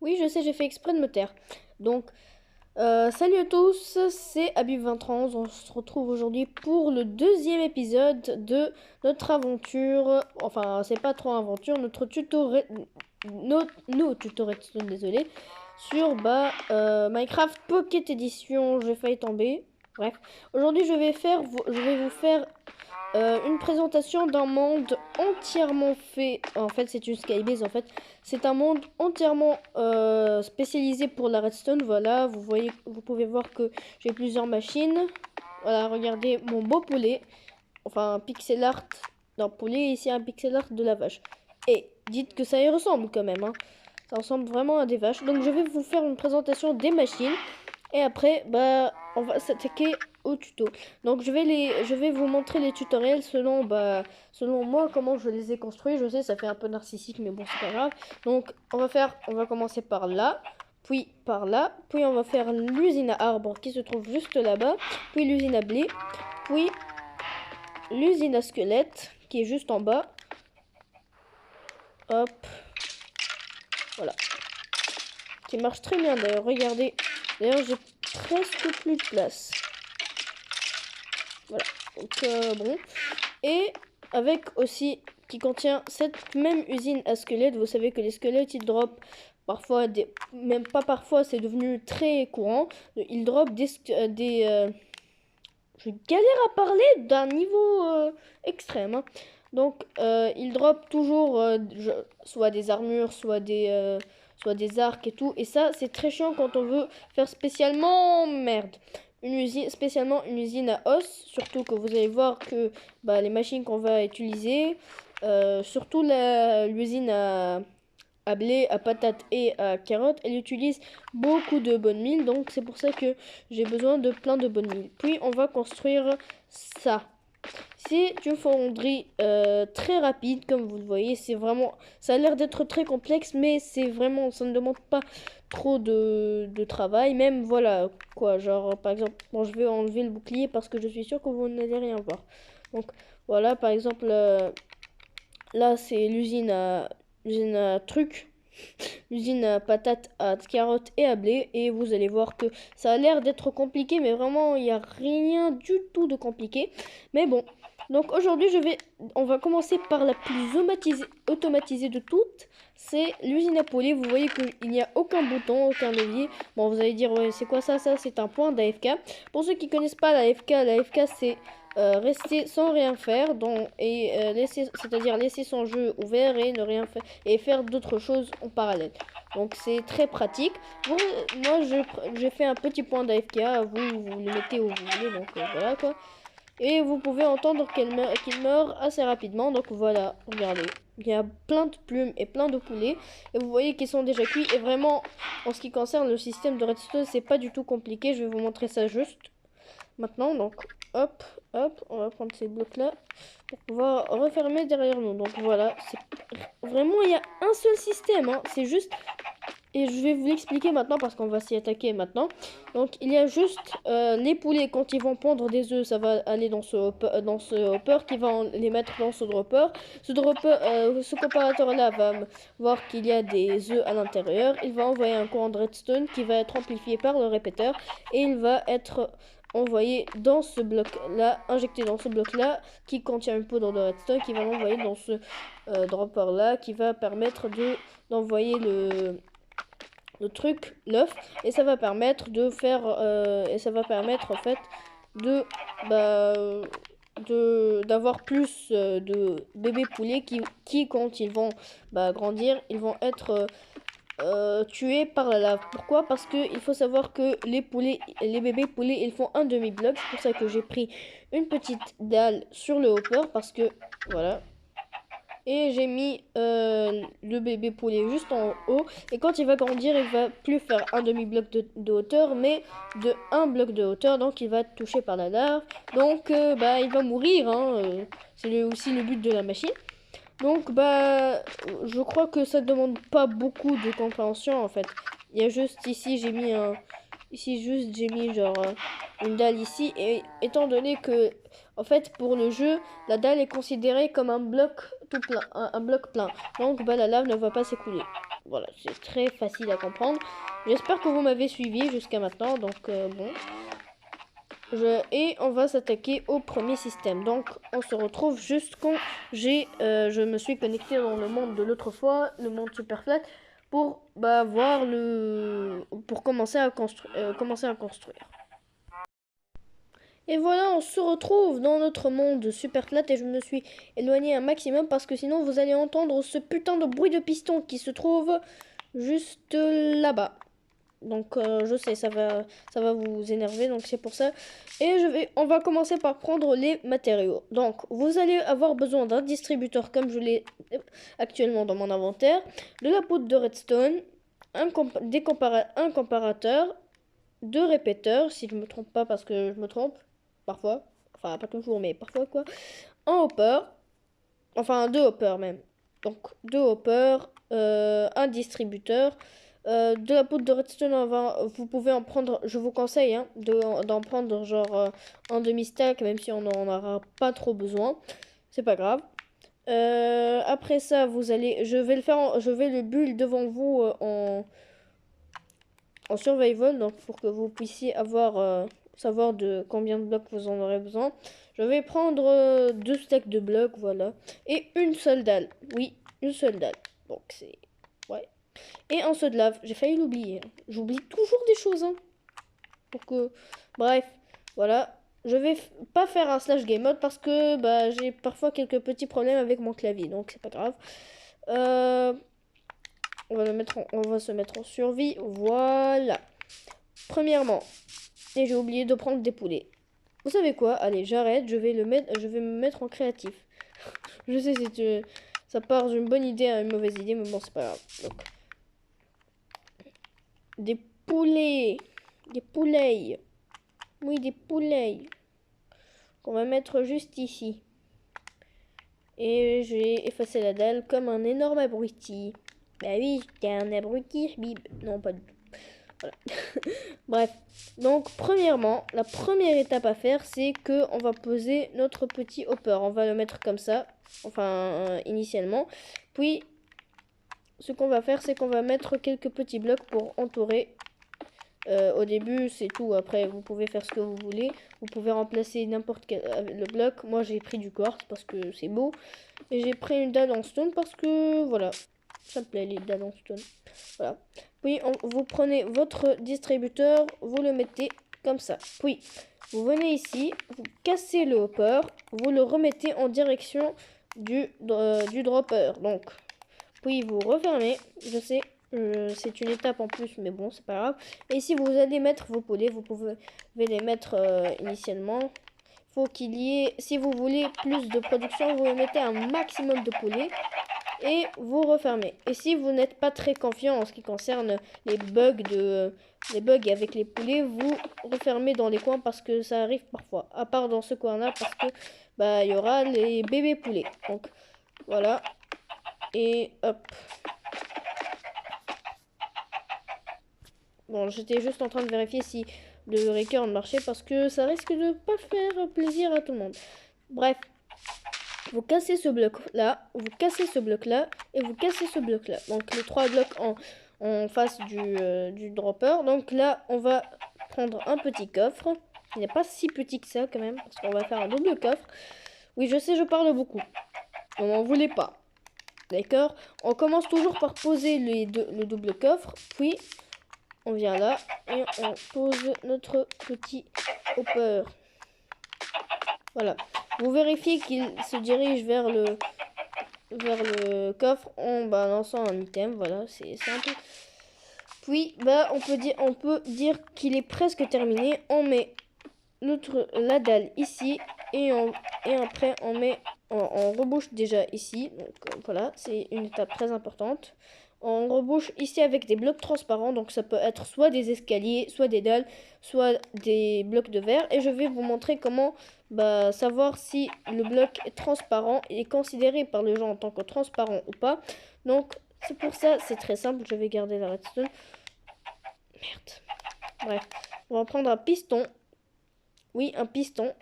Oui, je sais, j'ai fait exprès de me taire. Donc, salut à tous, c'est Habib2311. On se retrouve aujourd'hui pour le deuxième épisode de notre aventure. Enfin, c'est pas trop aventure, notre tuto. Nos tutos redstone, désolé. Sur Minecraft Pocket Edition. J'ai failli tomber. Bref, aujourd'hui, je vais vous faire une présentation d'un monde entièrement fait. En fait, c'est une skybase. En fait, c'est un monde entièrement spécialisé pour la redstone. Voilà, vous pouvez voir que j'ai plusieurs machines. Voilà, regardez mon beau poulet. Enfin, un pixel art d'un poulet et ici un pixel art de la vache. Et dites que ça y ressemble quand même. Hein. Ça ressemble vraiment à des vaches. Donc, je vais vous faire une présentation des machines. Et après, on va s'attaquer au tuto. Donc, je vais vous montrer les tutoriels selon moi, comment je les ai construits. Je sais, ça fait un peu narcissique, mais bon, c'est pas grave. Donc, on va commencer par là, puis par là, puis on va faire l'usine à arbres qui se trouve juste là-bas, puis l'usine à blé, puis l'usine à squelette qui est juste en bas. Hop, voilà. Qui marche très bien d'ailleurs, regardez. D'ailleurs, j'ai presque plus de place. Voilà, donc bon. Et avec aussi, qui contient cette même usine à squelettes. Vous savez que les squelettes, ils drop parfois, même pas parfois, c'est devenu très courant. Ils drop je galère à parler d'un niveau extrême. Hein. Donc, ils drop toujours soit des armures, soit des arcs et tout. Et ça, c'est très chiant quand on veut faire spécialement merde. Spécialement une usine à os. Surtout que vous allez voir que les machines qu'on va utiliser, surtout l'usine à blé, à patates et à carottes, elle utilise beaucoup de bonnes milles, donc c'est pour ça que j'ai besoin de plein de bonnes milles. Puis on va construire ça. C'est une fonderie très rapide, comme vous le voyez, c'est vraiment, ça a l'air d'être très complexe, mais c'est vraiment, ça ne demande pas trop de travail, même voilà, quoi, genre par exemple, bon je vais enlever le bouclier parce que je suis sûre que vous n'allez rien voir. Donc voilà, par exemple, là c'est l'usine à trucs, l'usine à patates, à carottes et à blé. Et vous allez voir que ça a l'air d'être compliqué, mais vraiment, il n'y a rien du tout de compliqué. Mais bon, donc aujourd'hui, on va commencer par la plus automatisée de toutes. C'est l'usine à poulet. Vous voyez qu'il n'y a aucun bouton, aucun levier. Bon, vous allez dire, ouais, c'est quoi ça? Ça, c'est un point d'AFK. Pour ceux qui connaissent pas l'AFK, c'est rester sans rien faire, c'est-à-dire laisser son jeu ouvert et ne rien faire et faire d'autres choses en parallèle. Donc c'est très pratique. Bon, moi j'ai fait un petit point d'AFK, vous le mettez où vous voulez, donc voilà quoi. Et vous pouvez entendre qu'il meurt assez rapidement, donc voilà, regardez. Il y a plein de plumes et plein de poulets. Et vous voyez qu'ils sont déjà cuits. Et vraiment, en ce qui concerne le système de redstone, c'est pas du tout compliqué. Je vais vous montrer ça juste maintenant. Donc, hop, hop, on va prendre ces blocs-là pour pouvoir refermer derrière nous. Donc voilà, vraiment, il y a un seul système. Hein. C'est juste... Et je vais vous l'expliquer maintenant parce qu'on va s'y attaquer maintenant. Donc il y a juste les poulets quand ils vont pondre des œufs, ça va aller dans ce hopper qui va les mettre dans ce dropper. Ce comparateur là va voir qu'il y a des œufs à l'intérieur. Il va envoyer un courant de redstone qui va être amplifié par le répéteur et il va être envoyé dans ce bloc là, injecté dans ce bloc là qui contient une poudre de redstone qui va l'envoyer dans ce dropper là qui va permettre d'envoyer l'œuf, et ça va permettre de faire et ça va permettre en fait de d'avoir plus de bébés poulets qui quand ils vont grandir, ils vont être tués par la lave. Pourquoi? Parce que il faut savoir que les bébés poulets, ils font un demi-bloc. C'est pour ça que j'ai pris une petite dalle sur le hopper parce que voilà. Et j'ai mis le bébé poulet juste en haut. Et quand il va grandir, il va plus faire un demi-bloc de hauteur, mais de un bloc de hauteur. Donc il va être touché par la lave. Donc il va mourir. Hein, c'est aussi le but de la machine. Donc je crois que ça ne demande pas beaucoup de compréhension en fait. Il y a juste ici, j'ai mis genre une dalle ici. Et étant donné que, en fait, pour le jeu, la dalle est considérée comme un bloc tout plein, un bloc plein. Donc bah, la lave ne va pas s'écouler. Voilà, c'est très facile à comprendre. J'espère que vous m'avez suivi jusqu'à maintenant. Donc bon. Et on va s'attaquer au premier système. Donc on se retrouve juste quand je me suis connecté dans le monde de l'autre fois, le monde Superflat, pour voir pour commencer à construire. Et voilà, on se retrouve dans notre monde Superflat et je me suis éloigné un maximum parce que sinon vous allez entendre ce putain de bruit de piston qui se trouve juste là-bas. Donc je sais, ça va vous énerver, donc c'est pour ça. Et on va commencer par prendre les matériaux. Donc vous allez avoir besoin d'un distributeur comme je l'ai actuellement dans mon inventaire, de la poudre de redstone, un comparateur, 2 répéteurs, si je me trompe pas parce que je me trompe, parfois. Enfin pas toujours mais parfois quoi. Un hopper, enfin 2 hoppers même. Donc 2 hoppers, un distributeur. De la poudre de redstone, vous pouvez en prendre, je vous conseille d'en prendre genre un demi-stack, même si on n'en aura pas trop besoin. C'est pas grave. Après ça, je vais le build devant vous en survival, donc pour que vous puissiez savoir de combien de blocs vous en aurez besoin. Je vais prendre 2 stacks de blocs, voilà. Et une seule dalle. Oui, une seule dalle. Donc c'est... Ouais. Et un seau de lave. J'ai failli l'oublier. J'oublie toujours des choses. Bref, voilà. Je vais pas faire un slash game mode parce que j'ai parfois quelques petits problèmes avec mon clavier. Donc c'est pas grave. On va se mettre en survie. Voilà. Premièrement. Et j'ai oublié de prendre des poulets. Vous savez quoi? Allez, j'arrête. Je vais me mettre en créatif. Je sais, ça part d'une bonne idée à une mauvaise idée, mais bon, c'est pas grave. Donc, des poulets. Des poulets. Oui, des poulets. Qu'on va mettre juste ici. Et je vais effacer la dalle comme un énorme abruti. Bah oui, j'étais un abruti, bib. Non, pas du tout. Voilà. Bref. Donc, premièrement, la première étape à faire, c'est que on va poser notre petit hopper. On va le mettre comme ça. Enfin, initialement. Puis, ce qu'on va faire, c'est qu'on va mettre quelques petits blocs pour entourer. Au début, c'est tout. Après, vous pouvez faire ce que vous voulez. Vous pouvez remplacer n'importe quel le bloc. Moi, j'ai pris du quartz parce que c'est beau. Et j'ai pris une dalle en stone parce que, voilà, ça me plaît, les dalles en stone. Voilà. Puis, vous prenez votre distributeur, vous le mettez comme ça. Puis, vous venez ici, vous cassez le hopper, vous le remettez en direction du dropper. Donc, puis, vous refermez. Je sais, c'est une étape en plus, mais bon, c'est pas grave. Et ici, vous allez mettre vos poulets. Vous pouvez les mettre initialement. Faut qu'il y ait, si vous voulez plus de production, vous mettez un maximum de poulets. Et vous refermez. Et si vous n'êtes pas très confiant en ce qui concerne les bugs avec les poulets, vous refermez dans les coins parce que ça arrive parfois. À part dans ce coin-là parce que il y aura les bébés poulets. Donc voilà. Et hop. Bon, j'étais juste en train de vérifier si le record marchait parce que ça risque de pas faire plaisir à tout le monde. Bref. Vous cassez ce bloc là, vous cassez ce bloc là et vous cassez ce bloc là. Donc les 3 blocs en face du dropper. Donc là on va prendre un petit coffre. Il n'est pas si petit que ça quand même parce qu'on va faire un double coffre. Oui je sais je parle beaucoup. On m'en voulait pas. D'accord. On commence toujours par poser le double coffre. Puis on vient là et on pose notre petit hopper. Voilà. Vous vérifiez qu'il se dirige vers le coffre en balançant un item. Voilà, c'est simple. Puis, on peut dire qu'il est presque terminé. On met la dalle ici et après on rebouche déjà ici. Donc voilà, c'est une étape très importante. On rebouche ici avec des blocs transparents, donc ça peut être soit des escaliers, soit des dalles, soit des blocs de verre. Et je vais vous montrer comment savoir si le bloc est transparent et est considéré par les gens en tant que transparent ou pas. Donc c'est pour ça, c'est très simple. Je vais garder la redstone. Merde. Bref, on va prendre un piston. Oui, un piston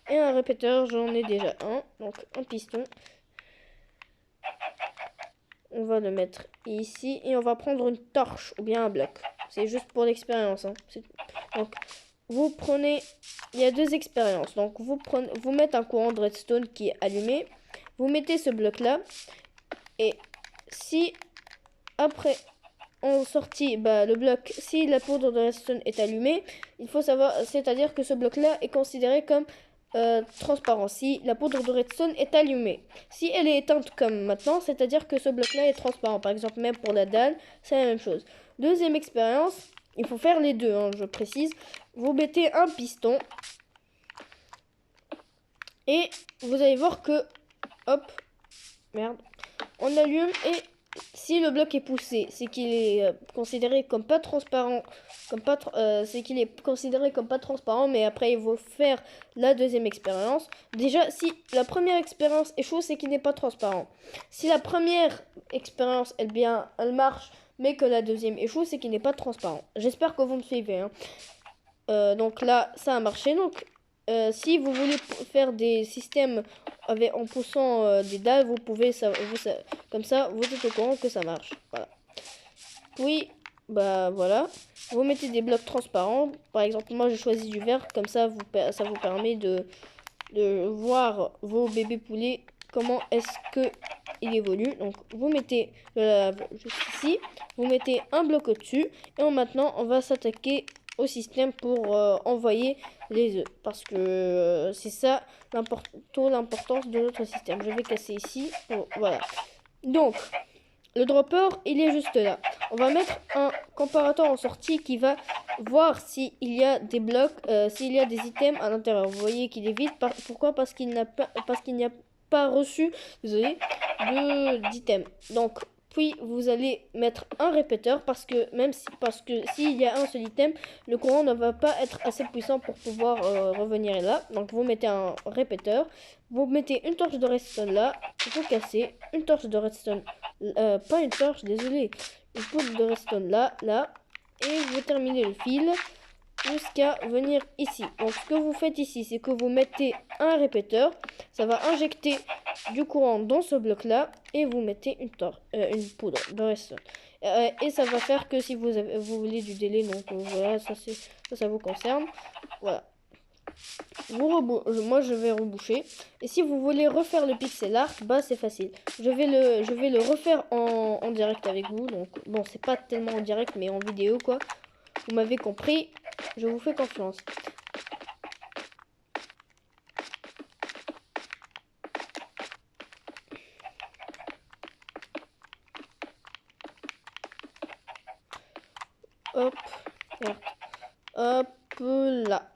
et un répéteur. J'en ai déjà un, donc un piston. On va le mettre ici et on va prendre une torche ou bien un bloc. C'est juste pour l'expérience. Hein. Donc, vous prenez... Il y a deux expériences. Donc, vous mettez un courant de redstone qui est allumé. Vous mettez ce bloc-là. Et si, après, en sortie, le bloc, si la poudre de redstone est allumée, il faut savoir, c'est-à-dire que ce bloc-là est considéré comme transparent. Si la poudre de redstone est allumée, si elle est éteinte comme maintenant, c'est-à-dire que ce bloc-là est transparent. Par exemple, même pour la dalle, c'est la même chose. Deuxième expérience, il faut faire les deux, hein, je précise. Vous mettez un piston et vous allez voir que, hop, merde, on allume et si le bloc est poussé, c'est qu'il est considéré comme pas transparent, c'est qu'il est considéré comme pas transparent, mais après il faut faire la deuxième expérience. Déjà, si la première expérience échoue, c'est qu'il n'est pas transparent. Si la première expérience, elle marche, mais que la deuxième échoue, c'est qu'il n'est pas transparent. J'espère que vous me suivez. Hein. Donc là, ça a marché. Donc, si vous voulez faire des systèmes en poussant des dalles, vous pouvez, comme ça, vous êtes au courant que ça marche. Voilà. Puis, voilà. Vous mettez des blocs transparents. Par exemple, moi, j'ai choisi du vert. Comme ça, ça vous permet de voir vos bébés poulets, comment est-ce que il évolue. Donc, vous mettez juste ici. Vous mettez un bloc au-dessus. Et maintenant, on va s'attaquer au système pour envoyer les œufs, parce que c'est ça l'importance de notre système. Je vais casser ici. Voilà. Donc, le dropper, il est juste là. On va mettre un comparateur en sortie qui va voir s'il y a des blocs, s'il y a des items à l'intérieur. Vous voyez qu'il est vide. Pourquoi? Parce qu'il n'y a pas reçu, désolé, d'items. Donc, puis vous allez mettre un répéteur parce que s'il y a un seul item, le courant ne va pas être assez puissant pour pouvoir revenir là. Donc vous mettez un répéteur, vous mettez une torche de redstone là, vous cassez une torche de redstone, pas une torche, désolé, une poudre de redstone là, et vous terminez le fil jusqu'à venir ici. Donc ce que vous faites ici, c'est que vous mettez un répéteur, ça va injecter du courant dans ce bloc là et vous mettez une poudre de redstone. Et ça va faire que si vous voulez du délai, donc voilà, ça vous concerne. Voilà. Moi je vais reboucher. Et si vous voulez refaire le pixel art, c'est facile. Je vais le refaire en direct avec vous. Donc bon, c'est pas tellement en direct, mais en vidéo quoi. Vous m'avez compris, je vous fais confiance. Hop, merde. Hop là.